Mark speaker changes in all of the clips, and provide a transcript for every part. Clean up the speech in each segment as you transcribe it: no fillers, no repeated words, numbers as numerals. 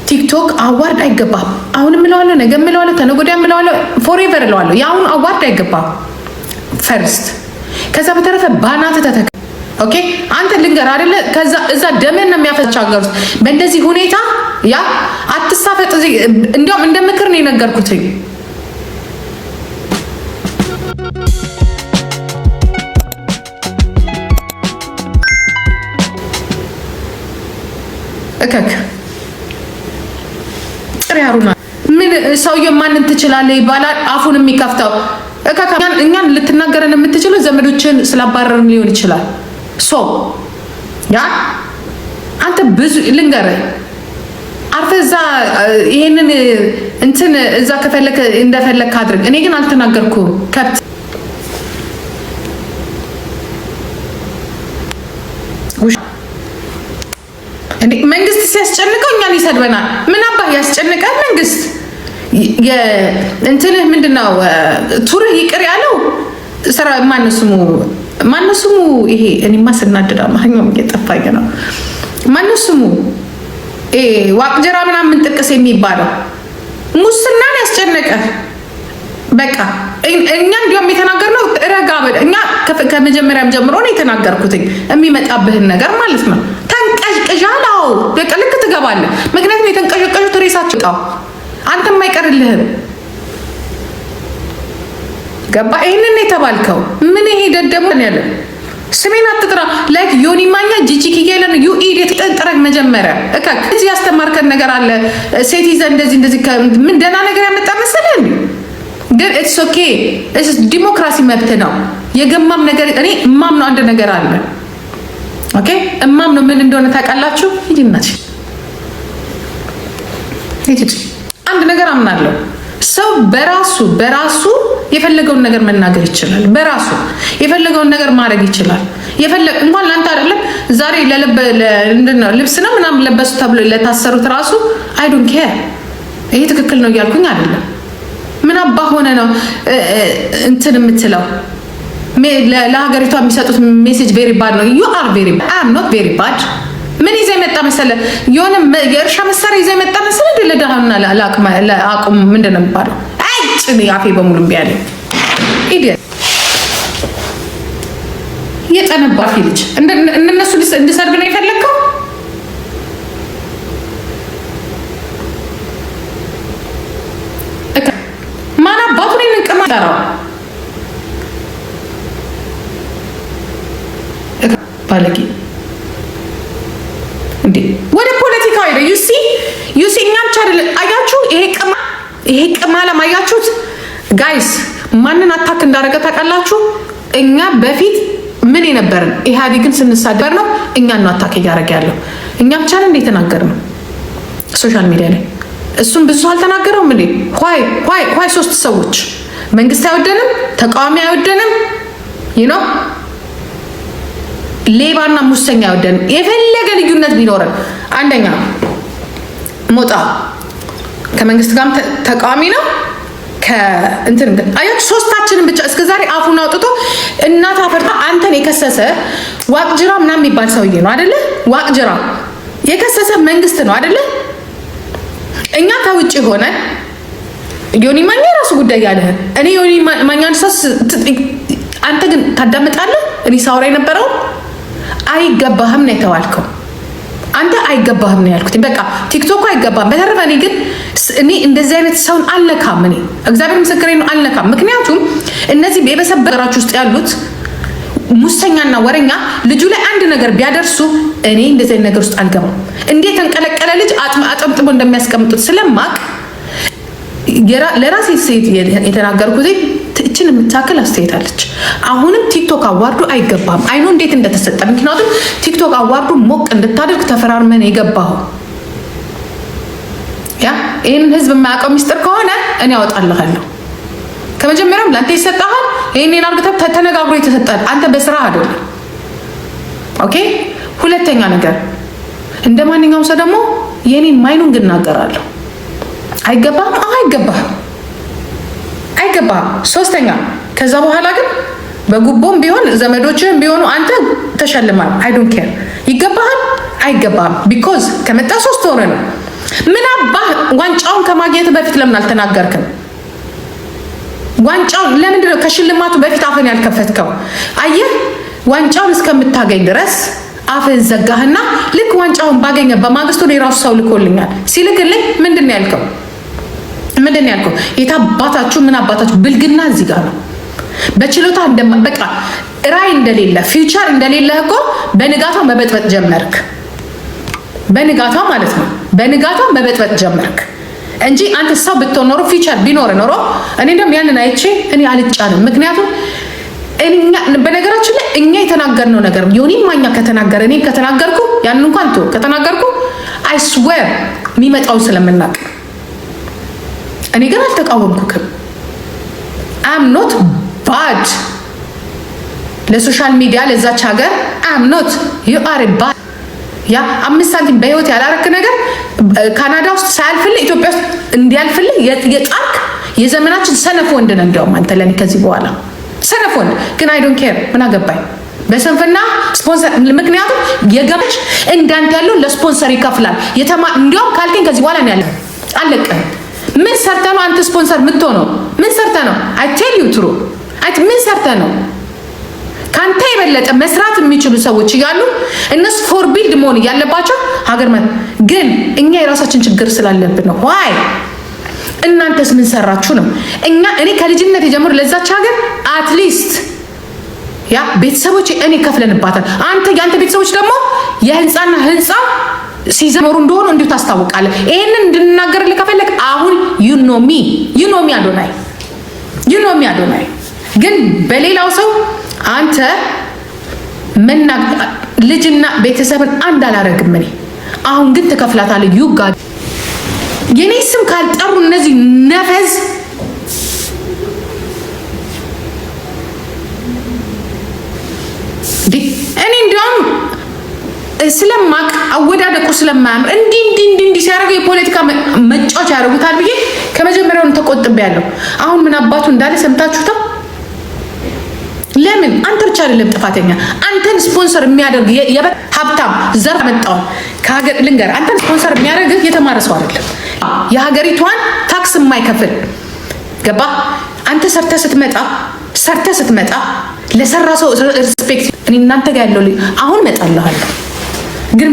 Speaker 1: ቲክቶክ አዋርድ አይገባም። አሁንም እለዋለሁ፣ ነገ እለዋለሁ፣ ተነገ ወዲያ እለዋለሁ፣ ፎሬቨር እለዋለሁ። የአሁኑ አዋርድ አይገባም ፈርስት። ከዛ በተረፈ ባናት ተተክ ኦኬ። አንተ ልንገር አይደለ? ከዛ እዛ ደመን ነው የሚያፈቻገሩት በእንደዚህ ሁኔታ። ያ አትሳፈጥ። እንዲያውም እንደምክር ነው የነገርኩት። እከክ ጥሪያሩና ምን ሰውዬው ማንን ትችላለህ ይባላል። አፉን የሚከፍተው እከክ እኛን ልትናገረን የምትችለው ዘመዶችን ስላባረርን ሊሆን ይችላል። ሶ ያ አንተ ብዙ ልንገርህ አርፈህ እዛ ይሄንን እንትን እዛ ከፈለክ እንደፈለክ አድርግ። እኔ ግን አልተናገርኩም። ከብት እንዴ መንግስት ሲያስጨንቀው እኛን ይሰድበናል። ምን አባህ ያስጨንቃል መንግስት? እንትንህ ምንድነው ቱርህ ይቅር ያለው ስራ ማነው ስሙ ይሄ እኔማ ስናደዳ ማኛውም እየጠፋኝ ነው። ማነው ስሙ ዋቅጀራ ምናምን ጥቅስ የሚባለው ሙስናን ያስጨነቀ በቃ እኛ እንዲያውም የተናገርነው ረጋ በል። እኛ ከመጀመሪያም ጀምሮ ነው የተናገርኩት የሚመጣብህን ነገር ማለት ነው። ተንቀዥቅዣለው በቃ ልክ ትገባለህ። ምክንያቱም የተንቀዥቀዡት ሬሳቸው ጣው አንተም አይቀርልህም። ገባ? ይሄንን የተባልከው ምን ይሄ ደደሙ ያለ ስሜን አትጥራ። ላይክ ዮኒ ማኛ ጂጂክ ይገለን ዩ ኢዲት ጠንጥረግ መጀመሪያ እከክ እዚህ ያስተማርከን ነገር አለ። ሴት ይዘህ እንደዚህ ምን ደህና ነገር ያመጣ መሰለህ? ግን ኢትስ ኦኬ ኢትስ ዲሞክራሲ መብት ነው። የገማም ነገር እኔ እማም ነው አንድ ነገር አለ። ኦኬ እማም ነው ምን እንደሆነ ታውቃላችሁ? ይድናች አንድ ነገር አምናለሁ። ሰው በራሱ የፈለገውን ነገር መናገር ይችላል። በራሱ የፈለገውን ነገር ማድረግ ይችላል። እንኳን ላንተ አይደለም ዛሬ ልብስ ነው ምናምን ለበሱ ተብሎ ለታሰሩት ራሱ አይ ዶንት ኬር። ይሄ ትክክል ነው እያልኩኝ አይደለም። ምን አባ ሆነ ነው እንትን የምትለው? ለሀገሪቷ የሚሰጡት ሜሴጅ ቬሪ ባድ ነው። ዩ አር ቬሪ ባድ። አይ አም ኖት ቬሪ ባድ። ምን ይዘህ መጣ መሰለህ? የሆነ የእርሻ መሳሪያ ይዘህ መጣ መሰለህ? እንደ ለደሃና ለአቁም ምንድን ነው የሚባለው? አይጭን አፌ በሙሉ እምቢ አለኝ። ኢዲየት የጠነባፊ ልጅ እነሱ እንድሰርግ ነው የፈለግከው? ማን አባቱ ነው እንቀማራው? ባለጌ እንዴ! ወደ ፖለቲካው ሄደ። ዩሲ እኛም ቻለ አያችሁ። ይሄ ቅማላም አያችሁት ጋይስ፣ ማንን አታክ እንዳደረገ ታውቃላችሁ? እኛ በፊት ምን የነበርን ኢህአዴግን ስንሳደር ነው እኛን ነው አታክ እያደረገ ያለው። እኛም ቻለ እንደ የተናገርነው ሶሻል ሚዲያ ላይ እሱም ብዙ አልተናገረውም እንዴ? ኋይ ሶስት ሰዎች መንግስት አይወደንም፣ ተቃዋሚ አይወደንም፣ ይነው ሌባና ሙሰኛ አይወደንም። የፈለገ ልዩነት ቢኖረን አንደኛ ሞጣ ከመንግስት ጋር ተቃዋሚ ነው። ከእንትን አያችሁ ሶስታችንን ብቻ እስከዛሬ አፉን አውጥቶ እናት አፈርታ አንተን የከሰሰ ዋቅጅራ ምናምን የሚባል ሰውዬ ነው አይደለ? ዋቅጅራ የከሰሰ መንግስት ነው አይደለ? እኛ ከውጭ ሆነ ዮኒ ማኛ የራሱ ጉዳይ ያለህ እኔ ዮኒ ማኛን ሰስ አንተ ግን ታዳምጣለህ። እኔ ሳውራ የነበረው አይገባህም ነው የተባልከው። አንተ አይገባህም ነው ያልኩት። በቃ ቲክቶክ አይገባም። በተረፈ እኔ ግን እኔ እንደዚህ አይነት ሰውን አልነካም። እኔ እግዚአብሔር ምስክሬ ነው አልነካም። ምክንያቱም እነዚህ የበሰበራችሁ ውስጥ ያሉት ሙሰኛና ወረኛ ልጁ ላይ አንድ ነገር ቢያደርሱ እኔ እንደዚህ አይነት ነገር ውስጥ አልገባም። እንዴት እንቀለቀለ ልጅ አጠምጥሞ እንደሚያስቀምጡት ስለማቅ ለራሴ ሴት የተናገርኩት እችን የምታክል አስተያየታለች። አሁንም ቲክቶክ አዋርዱ አይገባም። አይኖ እንዴት እንደተሰጠ። ምክንያቱም ቲክቶክ አዋርዱ ሞቅ እንድታደርግ ተፈራርመን የገባው ያ ይህንን ህዝብ የማያውቀው ሚስጥር ከሆነ እኔ አወጣልሃለሁ። ከመጀመሪያም ለአንተ ይሰጣሃል። ይህንን አርግተህ ተነጋግሮ የተሰጠን አንተ በስራ አይደለም። ኦኬ። ሁለተኛ ነገር እንደ ማንኛውም ሰው ደግሞ የኔን ማይኑን እናገራለሁ። አይገባም። አይገባም። ሶስተኛ ከዛ በኋላ ግን በጉቦም ቢሆን ዘመዶችህም ቢሆኑ አንተ ተሸልማል። አይ ዶንት ኬር። ይገባሃል አይገባም። ቢኮዝ ከመጣ 3 ወር ነው። ምን አባ ዋንጫውን ከማግኘት በፊት ለምን አልተናገርክም? ዋንጫውን ለምንድን ነው ከሽልማቱ በፊት አፍን ያልከፈትከው? አየህ ዋንጫውን እስከምታገኝ ድረስ አፍን ዘጋህና ልክ ዋንጫውን ባገኘ በማግስቱ ነው የራሱ ሰው ልኮልኛል ሲልክልኝ ምንድን ነው ያልከው? ምንድን ነው ያልከው? የታባታችሁ ምን አባታችሁ ብልግና እዚህ ጋር ነው። በችሎታ በቃ ራይ እንደሌለ ፊውቸር እንደሌለ እኮ በንጋታው መበጥበጥ ጀመርክ። በንጋታው ማለት ነው በንጋታው መበጥበጥ ጀመርክ እንጂ አንተ ሰው ብትሆን ኖሮ ፊውቸር ቢኖር ኖሮ እኔ እንደም ያንን አይቼ እኔ አልጫንም። ምክንያቱም በነገራችን ላይ እኛ የተናገርነው ነገር ዮኒ ማኛ ከተናገረ እኔ ከተናገርኩ ያን እንኳን ከተናገርኩ አይ ስዌር የሚመጣው ስለምናቅ እኔ ግን አልተቃወምኩም። አም ኖት ባድ ለሶሻል ሚዲያ ለዛች ሀገር አም ኖት ዩ አር ባድ። ያ 5 ሳንቲም በህይወት ያላረክ ነገር ካናዳ ውስጥ ሳያልፍልህ ኢትዮጵያ ውስጥ እንዲያልፍልህ የጣርክ የዘመናችን ሰነፍ ወንድ ነህ። እንደውም አንተ ለኔ ከዚህ በኋላ ሰነፍ ወንድ ግን አይ ዶንት ኬር ምን አገባኝ በሰንፈና ስፖንሰር። ምክንያቱም የገባች እንዳንተ ያለው ለስፖንሰር ይከፍላል እንዲያውም ካልከኝ ከዚህ በኋላ ነው ያለው አለቀ። ምን ሰርተ ነው አንተ ስፖንሰር የምትሆነው? ምን ሰርተ ነው? አይ ቴል ዩ ትሩ ምን ሰርተ ነው? ካንተ የበለጠ መስራት የሚችሉ ሰዎች እያሉ እነሱ ፎርቢልድ መሆን ያለባቸው ሀገር ግን እኛ የራሳችን ችግር ስላለብን ነው። ዋይ እናንተስ ምን ሰራችሁ ነው? እኔ ከልጅነት የጀምሮ ለዛች ሀገር አትሊስት ያ ቤተሰቦች እኔ ከፍለንባታል። ያንተ ቤተሰቦች ደግሞ የህንፃና ህንፃ ሲዘመሩ እንደሆነ እንዲሁ ታስታውቃለህ። ይሄንን እንድንናገርልህ ከፈለግ አሁን ዩኖሚ አዶናይ ግን በሌላው ሰው አንተ ልጅና ቤተሰብን አንድ አላረግም እኔ። አሁን ግን ትከፍላታለህ። ዩጋ የኔ ስም ካልጠሩ እነዚህ ነፈዝ እኔ እንዲያውም ስለማቅ አወዳደቁ ስለማያምር እንዲህ ሲያደርጉ የፖለቲካ መጫወቻ ያደርጉታል ብዬ ከመጀመሪያውን ተቆጥቤያለሁ። አሁን ምን አባቱ እንዳለ ሰምታችሁታል። ለምን አንተ ብቻ አይደለም ጥፋተኛ። አንተን ስፖንሰር የሚያደርግ ሀብታም ዘር መጣው ከሀገር ልንገር፣ አንተን ስፖንሰር የሚያደርግ የተማረ ሰው አይደለም። የሀገሪቷን ታክስ የማይከፍል ገባ። አንተ ሰርተ ስትመጣ ለሰራ ሰው ሪስፔክት እኔ እናንተ ጋር ያለው አሁን እመጣልሃለሁ። ግን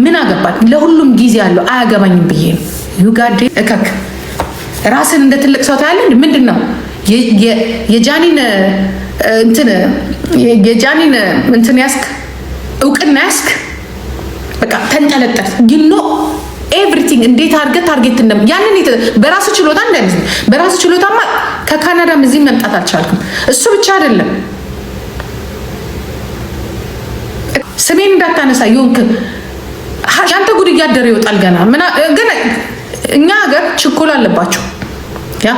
Speaker 1: ምን አገባል? ለሁሉም ጊዜ ያለው አያገባኝም ብዬ ነው። ዩጋዴ እከክ ራስን እንደ ትልቅ ሰው ታያለህ። ምንድን ነው የጃኒን እንትን ያስክ እውቅና ያስክ በቃ ተንጠለጠል ይኖ ኤቭሪቲንግ እንዴት አድርገህ ታርጌት ያንን በራስ ችሎታ እንደዚህ በራስ ችሎታማ ከካናዳም እዚህ መምጣት አልቻልኩም። እሱ ብቻ አይደለም ስሜን እንዳታነሳ ይሁንክ ያንተ ጉድ እያደረ ይወጣል ገና ግን እኛ ሀገር ችኮላ አለባቸው። ያ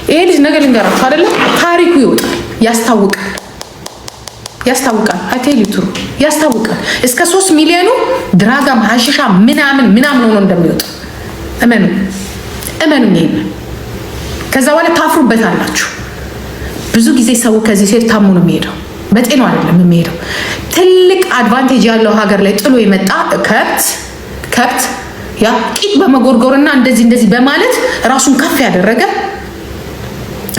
Speaker 1: ይሄ ልጅ ነገር ልንገራችሁ አይደለም ታሪኩ ይወጣል፣ ያስታውቃል። አቴል ይትሩ ያስታውቃል። እስከ 3 ሚሊዮኑ ድራጋም ሀሽሻ ምናምን ሆኖ እንደሚወጣ እመኑ። ይሄን ከዛ በኋላ ታፍሩበታላችሁ። ብዙ ጊዜ ሰው ከዚህ ሴት ታሙ ነው የሚሄደው፣ በጤናው አይደለም የሚሄደው። ትልቅ አድቫንቴጅ ያለው ሀገር ላይ ጥሎ የመጣ ከብት ያ ቂጥ በመጎርጎርና እንደዚህ በማለት ራሱን ከፍ ያደረገ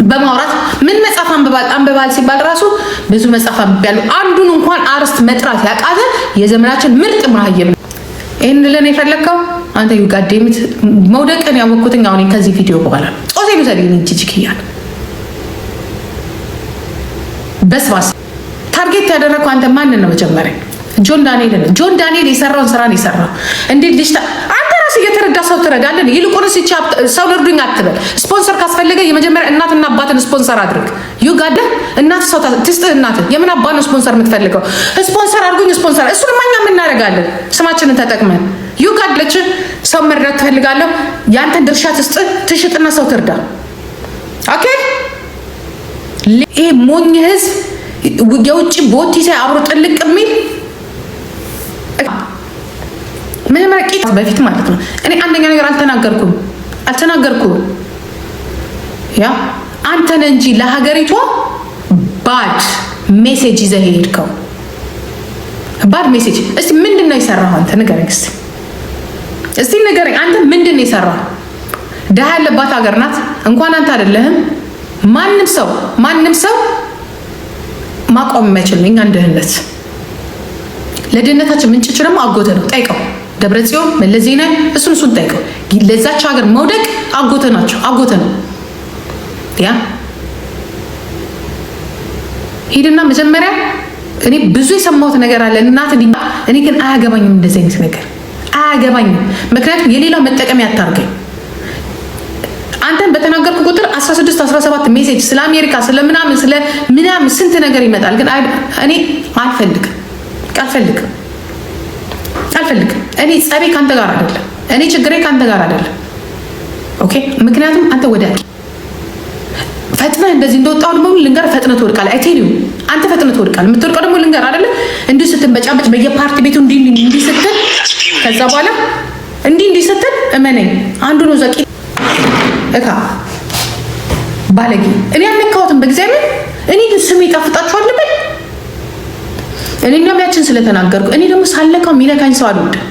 Speaker 1: በማውራት ምን መጽሐፍ አንብባል ሲባል ራሱ ብዙ መጽሐፍ አንብቤያለሁ። አንዱን እንኳን አርስት መጥራት ያቃተ የዘመናችን ምርጥ መሀይም። ይሄን ለኔ የፈለከው አንተ ዩጋዴምት መውደቅን ያወቅኩትኝ አሁን ከዚህ ቪዲዮ በኋላ ጾሴ ነው ጂጂክያ በስባስ ታርጌት ያደረከው አንተ ማን ነው? መጀመሪያ ጆን ዳንኤል የሰራውን ስራ ነው የሰራው። እንዴት ልጅ አንተ ራስህ እየተረዳ ሰው ትረዳለህ። ይልቁንስ ሰው እርዱኝ አትበል። ስፖንሰር ካስፈለገ የመጀመሪያ እናትና አባትን ስፖንሰር አድርግ። ዩጋደ እናት ሰው ትስጥህ። እናት የምን አባ ነው ስፖንሰር የምትፈልገው? ስፖንሰር አድርጉኝ ስፖንሰር። እሱን ማኛ የምናደርጋለን ስማችንን ተጠቅመን። ዩጋደች ሰው መርዳት ትፈልጋለሁ፣ ያንተን ድርሻ ትሽጥና ሰው ትርዳ። ኦኬ ይሄ ሞኝ ህዝብ የውጭ ቦቲ ሳይ አብሮ ጥልቅ የሚል ምንም ረቂት በፊት ማለት ነው። እኔ አንደኛ ነገር አልተናገርኩም። ያ አንተ ነህ እንጂ ለሀገሪቷ ባድ ሜሴጅ ይዘህ ሄድከው። ባድ ሜሴጅ። እስቲ ምንድነው የሰራኸው አንተ ንገረኝ እስቲ። እስቲ ንገረኝ አንተ ምንድን ነው የሰራው? ድሃ ያለባት ሀገር ናት። እንኳን አንተ አይደለህም ማንም ሰው ማቆም የማይችል ነው እኛን ድህነት። ለድህነታችን ምንጭ ደግሞ አጎተ ነው። ጠይቀው ደብረጽዮን መለስ ዜናዊ እሱን ጠይቀው። ለዛች ሀገር መውደቅ አጎተ ነው። ያ ሂድና መጀመሪያ እኔ ብዙ የሰማሁት ነገር አለ እናት እኔ ግን አያገባኝም፣ እንደዚህ አይነት ነገር አያገባኝም። ምክንያቱም የሌላው መጠቀም ያታርገኝ። አንተን በተናገርኩ ቁጥር 16 17 ሜሴጅ ስለ አሜሪካ ስለምናምን ስንት ነገር ይመጣል። ግን እኔ አልፈልግም። እኔ ጸቤ ካንተ ጋር አይደለም። እኔ ችግሬ ካንተ ጋር አይደለም። ኦኬ። ምክንያቱም አንተ ወዳቂ ፈጥነህ እንደዚህ እንደወጣው ደግሞ ልንገር ፈጥነህ ትወድቃለህ። አይቴሪው አንተ ፈጥነህ ትወድቃለህ። የምትወድቀው ደግሞ ልንገር አይደለ እንዲህ ስትንበጫበጭ በየፓርቲ ቤቱ እንዲህ ስትል ከዛ በኋላ እንዲህ ስትል እመነኝ አንዱ ነው ዘቂ እካ ባለጌ። እኔ አልነካሁትም በእግዚአብሔር። እኔ ግን ስም ይጣፍጣችኋል ልበል። እኔ እንደውም ያችን ስለተናገርኩ እኔ ደግሞ ሳለካው የሚነካኝ ሰው አልወድም።